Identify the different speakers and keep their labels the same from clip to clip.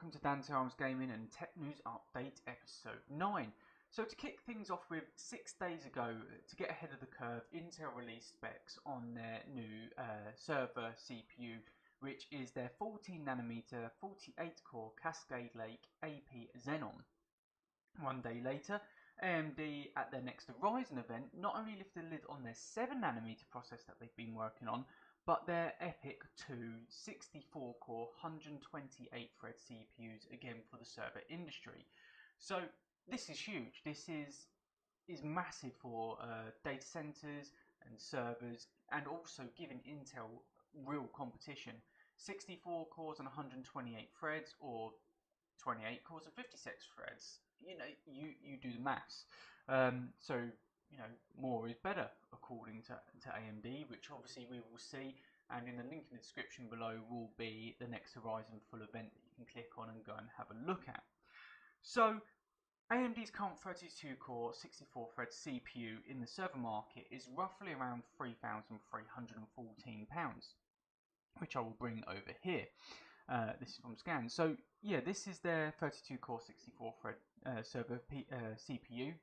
Speaker 1: welcome to Dante Arms Gaming and Tech News Update episode 9. So to kick things off with, 6 days ago, to get ahead of the curve, Intel released specs on their new server CPU, which is their 14nm 48-core Cascade Lake AP Xenon. 1 day later, AMD at their next Horizon event not only lifted the lid on their 7nm process that they've been working on, but their EPYC 2 64-core 128-thread CPUs, again for the server industry. So this is huge. This is massive for data centers and servers, and also giving Intel real competition. 64 cores and 128 threads, or 28 cores and 56 threads. You do the maths. So more is better according to AMD, which obviously we will see, and in the link in the description below will be the next Horizon full event that you can click on and go and have a look at. So AMD's current 32-core 64-thread CPU in the server market is roughly around £3,314, which I will bring over here. This is from Scan. So yeah, this is their 32-core 64-thread server CPU,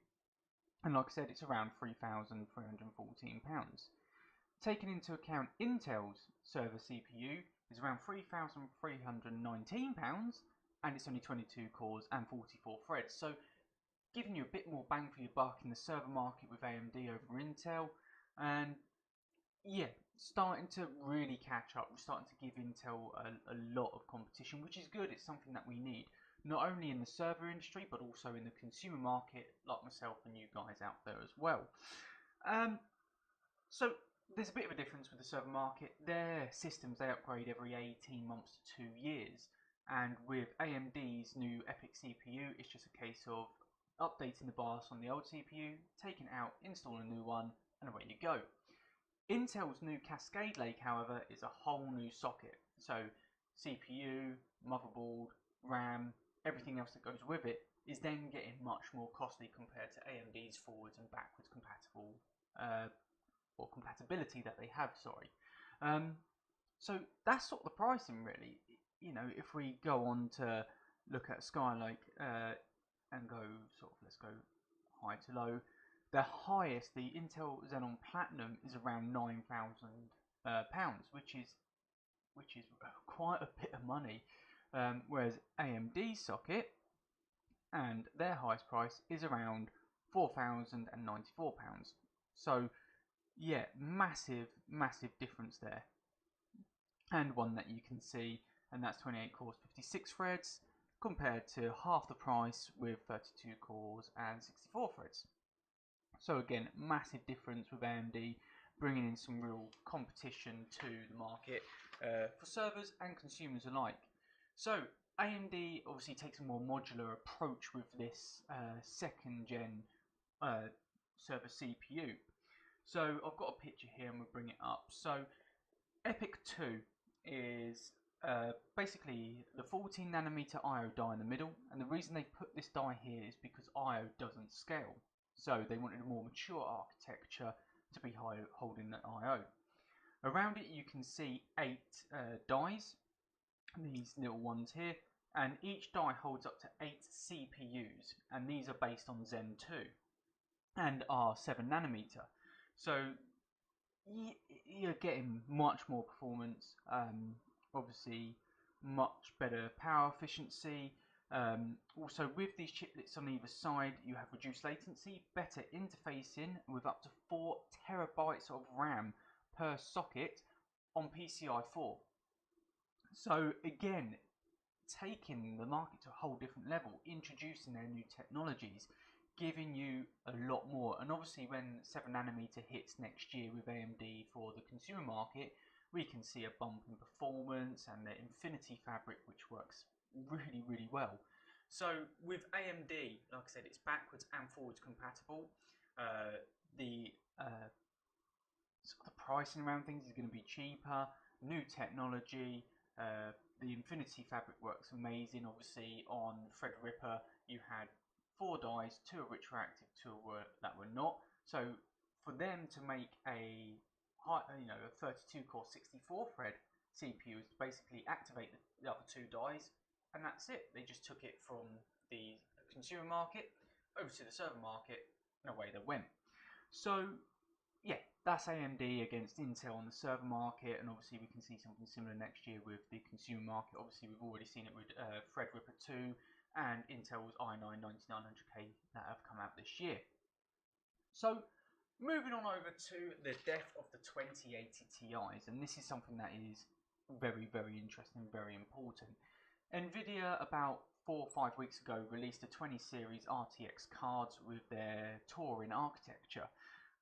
Speaker 1: and like I said, it's around £3,314. Taking into account Intel's server CPU is around £3,319, and it's only 22 cores and 44 threads. So giving you a bit more bang for your buck in the server market with AMD over Intel, and yeah, starting to really catch up. We're starting to give Intel a lot of competition, which is good. It's something that we need, not only in the server industry, but also in the consumer market, like myself and you guys out there as well. So there's a bit of a difference with the server market. Their systems, they upgrade every 18 months to 2 years. And with AMD's new EPYC CPU, it's just a case of updating the BIOS on the old CPU, taking it out, installing a new one, and away you go. Intel's new Cascade Lake, however, is a whole new socket. So CPU, motherboard, RAM, everything else that goes with it is then getting much more costly compared to AMD's forwards and backwards compatible or compatibility that they have. So that's sort of the pricing, really. If we go on to look at Skylake and go let's go high to low. The highest, the Intel Xenon Platinum, is around £9,000, which is quite a bit of money. Whereas AMD socket and their highest price is around £4,094. So yeah, massive difference there, and one that you can see, and that's 28 cores, 56 threads, compared to half the price with 32 cores and 64 threads. So again, massive difference with AMD bringing in some real competition to the market for servers and consumers alike. So AMD obviously takes a more modular approach with this second gen server CPU. So I've got a picture here and we'll bring it up. So EPYC 2 is basically the 14nm IO die in the middle, and the reason they put this die here is because IO doesn't scale. So they wanted a more mature architecture to be holding the IO. Around it you can see 8 dies, these little ones here, and each die holds up to 8 CPUs, and these are based on Zen 2 and are 7nm. So you're getting much more performance, obviously much better power efficiency. Also with these chiplets on either side, you have reduced latency, better interfacing with up to 4 terabytes of RAM per socket on PCI 4. So again, taking the market to a whole different level, introducing their new technologies, giving you a lot more. And obviously when 7nm hits next year with AMD for the consumer market, we can see a bump in performance and the Infinity fabric, which works really well. So with AMD, like I said, it's backwards and forwards compatible. The pricing around things is going to be cheaper, new technology. The Infinity fabric works amazing. Obviously on Threadripper you had 4 dies, 2 are retroactive, 2 that were not. So for them to make a 32 core 64 thread CPU is to basically activate the other 2 dies, and that's it. They just took it from the consumer market over to the server market, and away they went. So yeah, that's AMD against Intel on the server market, and obviously we can see something similar next year with the consumer market. Obviously we've already seen it with Threadripper 2 and Intel's i9 9900K that have come out this year. So moving on over to the death of the 2080 Ti's, and this is something that is very, very interesting, very important. Nvidia about 4 or 5 weeks ago released a 20 series RTX cards with their Turing architecture,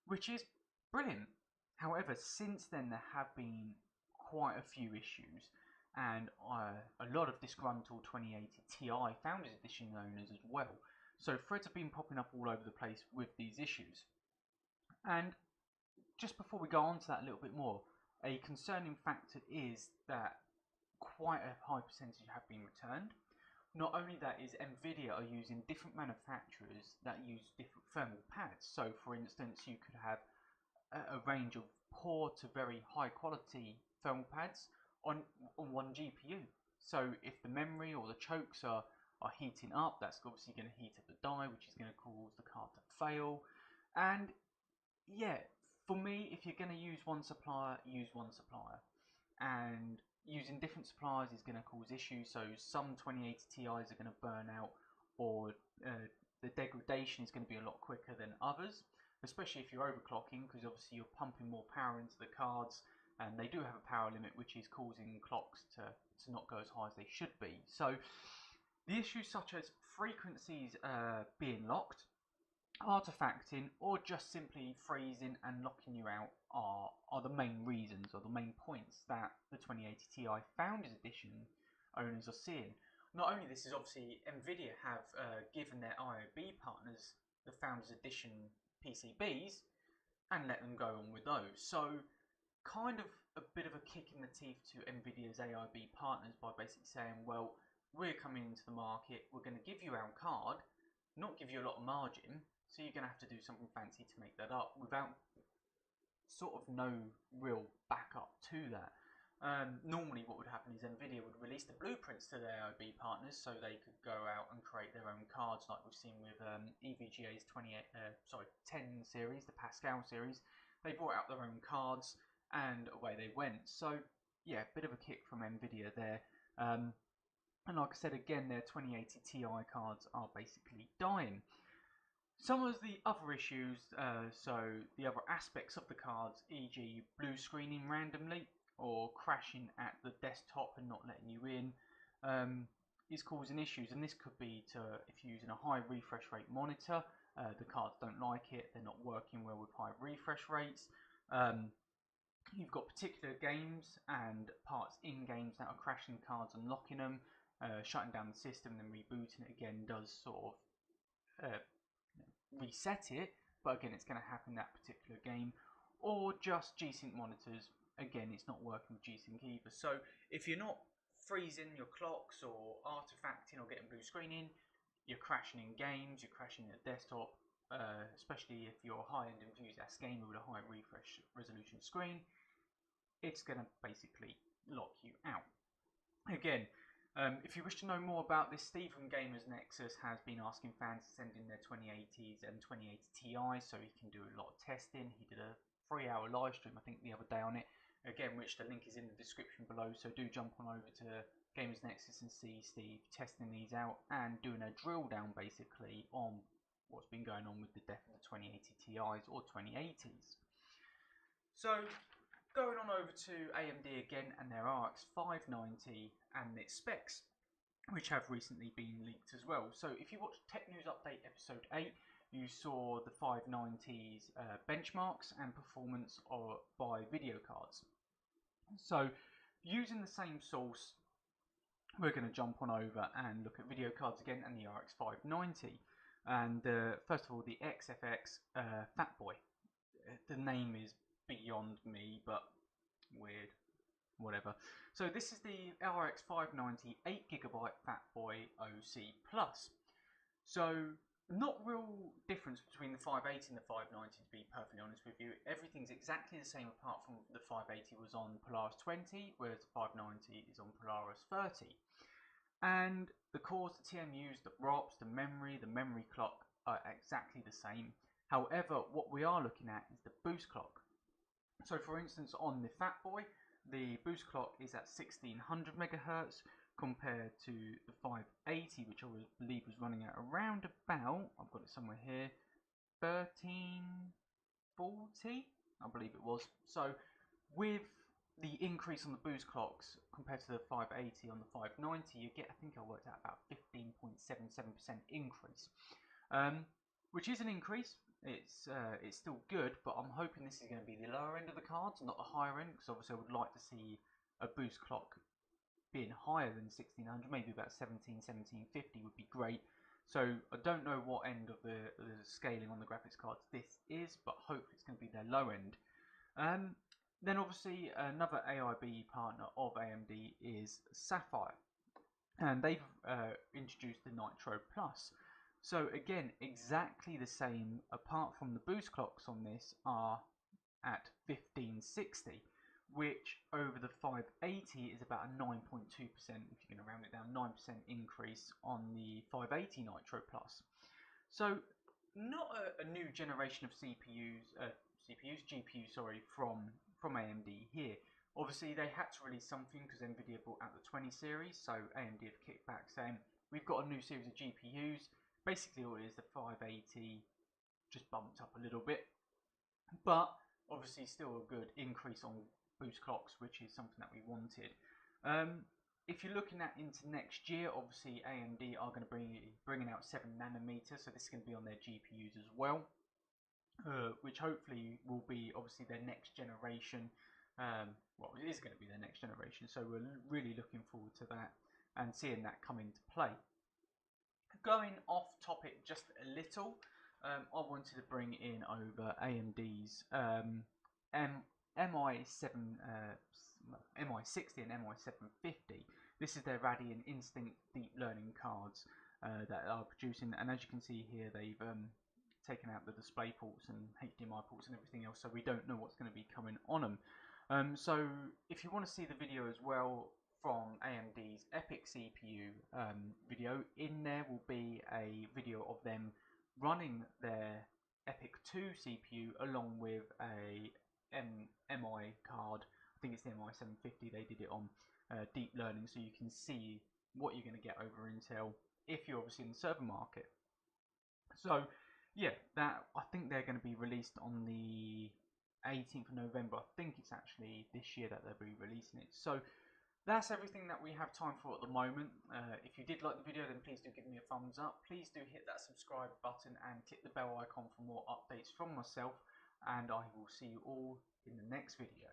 Speaker 1: which is brilliant. However, since then there have been quite a few issues, and a lot of disgruntled 2080 Ti Founders Edition owners as well. So threads have been popping up all over the place with these issues. And just before we go on to that a little bit more, a concerning factor is that quite a high percentage have been returned. Not only that, is Nvidia are using different manufacturers that use different thermal pads. So for instance, you could have a range of poor to very high quality thermal pads on one GPU. So if the memory or the chokes are heating up, that's obviously going to heat up the die, which is going to cause the card to fail. And yeah, for me, if you're going to use one supplier, use one supplier. And using different suppliers is going to cause issues. So some 2080 Ti's are going to burn out, or the degradation is going to be a lot quicker than others, especially if you're overclocking, because obviously you're pumping more power into the cards, and they do have a power limit which is causing clocks to not go as high as they should be. So the issues such as frequencies being locked, artifacting, or just simply freezing and locking you out are the main reasons, or the main points that the 2080 Ti Founders Edition owners are seeing. Not only this is obviously Nvidia have given their IOB partners the Founders Edition PCBs and let them go on with those. So kind of a bit of a kick in the teeth to Nvidia's AIB partners by basically saying, well, we're coming into the market, we're going to give you our card, not give you a lot of margin, so you're going to have to do something fancy to make that up without sort of no real backup to that. Normally what would happen is Nvidia would release the blueprints to their AIB partners so they could go out and create their own cards, like we've seen with EVGA's 10 series, the Pascal series. They brought out their own cards and away they went. So yeah, bit of a kick from Nvidia there. And like I said again, their 2080 Ti cards are basically dying. Some of the other issues, so the other aspects of the cards, e.g. blue screening randomly or crashing at the desktop and not letting you in, is causing issues. And this could be if you're using a high refresh rate monitor, the cards don't like it, they're not working well with high refresh rates. You've got particular games and parts in games that are crashing cards and locking them, shutting down the system, then rebooting it again does sort of reset it, but again it's going to happen in that particular game. Or just G-Sync monitors, again it's not working with G-Sync either. So if you're not freezing your clocks or artifacting or getting blue screening, you're crashing in games, you're crashing at desktop, especially if you're a high-end enthusiast gamer with a high refresh resolution screen, it's going to basically lock you out. Again, if you wish to know more about this, Steve from Gamers Nexus has been asking fans to send in their 2080s and 2080 Ti's so he can do a lot of testing. He did a 3-hour live stream, I think, the other day on it, again, which the link is in the description below, so do jump on over to Gamers Nexus and see Steve testing these out and doing a drill down basically on what's been going on with the death of the 2080 Ti's or 2080s. So going on over to AMD again and their RX 590 and its specs, which have recently been leaked as well. So if you watched Tech News Update episode 8, you saw the 590's benchmarks and performance by video cards. So using the same source, we're going to jump on over and look at video cards again and the RX 590. And first of all, the XFX Fatboy. The name is beyond me, but weird, whatever. So this is the RX 590 8GB Fatboy OC Plus. So not real difference between the 580 and the 590, to be perfectly honest with you. Everything's exactly the same apart from the 580 was on Polaris 20, whereas the 590 is on Polaris 30. And the cores, the TMUs, the ROPs, the memory clock are exactly the same. However, what we are looking at is the boost clock. So for instance, on the Fat Boy, the boost clock is at 1600 megahertz compared to the 580, which I believe was running at around about, I've got it somewhere here, 1340, I believe it was. So with the increase on the boost clocks compared to the 580 on the 590, you get, I think I worked out about 15.77% increase, which is an increase. It's still good, but I'm hoping this is going to be the lower end of the cards, not the higher end, because obviously I would like to see a boost clock being higher than 1600, maybe about 1750 would be great. So I don't know what end of the scaling on the graphics cards this is, but hopefully it's going to be their low end. Then obviously another AIB partner of AMD is Sapphire, and they've introduced the Nitro Plus. So again, exactly the same, apart from the boost clocks on this are at 1560, which over the 580 is about a 9.2%, if you're going to round it down, 9% increase on the 580 Nitro Plus. So not a new generation of GPUs, sorry, from AMD here. Obviously they had to release something because Nvidia brought out the 20 series, so AMD have kicked back saying we've got a new series of GPUs. Basically all it is, the 580 just bumped up a little bit, but obviously still a good increase on boost clocks, which is something that we wanted. If you're looking at into next year, obviously AMD are going to bringing out 7nm, so this is going to be on their GPUs as well, which hopefully will be obviously their next generation. Well, it is going to be their next generation, so we're really looking forward to that and seeing that come into play. Going off topic just a little, I wanted to bring in over AMD's MI60 and MI750. This is their Radeon Instinct deep learning cards that are producing, and as you can see here, they've taken out the display ports and HDMI ports and everything else, so we don't know what's going to be coming on them. So if you want to see the video as well from AMD's EPYC CPU video, in there will be a video of them running their EPYC 2 CPU along with a MI card. I think it's the MI750 they did it on, deep learning, so you can see what you're going to get over Intel if you're obviously in the server market. So yeah, that I think they're going to be released on the 18th of November. I think it's actually this year that they'll be releasing it. So that's everything that we have time for at the moment. If you did like the video, then please do give me a thumbs up. Please do hit that subscribe button and click the bell icon for more updates from myself. And I will see you all in the next video.